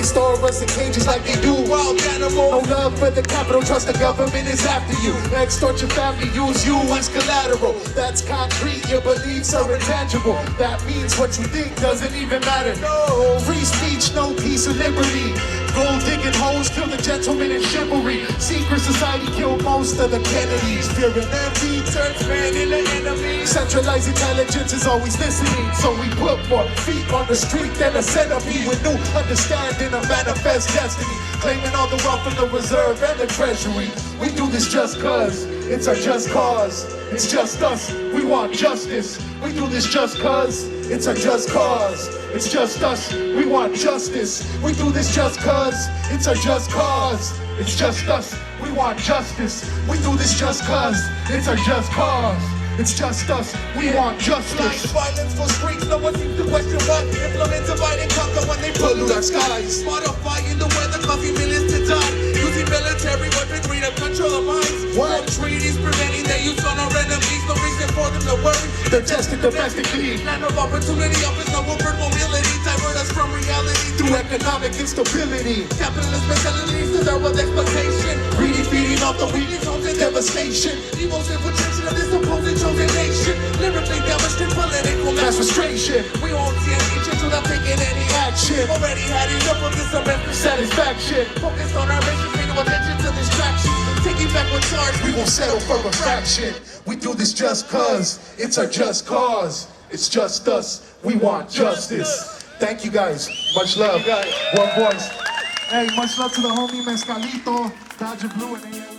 store us in cages like they do wild animals. No love for the capital, trust the government is after you. Extort your family, use you as collateral. That's concrete, your beliefs are intangible. That means what you think doesn't even matter. No free speech, no peace or liberty. Gold digging hoes kill the gentleman in chivalry. Secret society killed most of the Kennedys. Fear and envy turns man into enemy. Centralized intelligence is always listening, so we put more feet on the street than a centipede. With new understanding of manifest destiny, claiming all the wealth from the reserve and the treasury. We do this just cause it's a just cause. It's just us, we want justice. We do this just cause it's a just cause. It's just us, we want justice. We do this just cause it's a just cause. It's just us, we want justice. We do this just cause it's a just cause. It's just us, we want justice. Violence for streets, no one seems to question what. Implement divide and conquer when they pollute our skies. Modify in the weather, causing millions to die. Using military weaponry to control our minds. What? Treaties preventing their use on our enemies. No reason for them to worry. They're tested domestically. Land of opportunity offers no upward mobility. Divert us from reality through economic instability. Capitalist mentalities deserve with exploitation. Greedy feeding off the weak, homes and devastation. Evil's infiltration of this opposing chosen nation. Lyrically demonstrate political mass frustration. We won't see any change without taking any action. Already had enough of this mental satisfaction. Focused on our mission, pay no attention to distractions. Taking back what's ours, we won't settle for a fraction. We do this just cause it's a just cause. It's just us, we want justice. Thank you guys, much love. One voice. Hey, much love to the homie Mezcalito, Dodger Blue and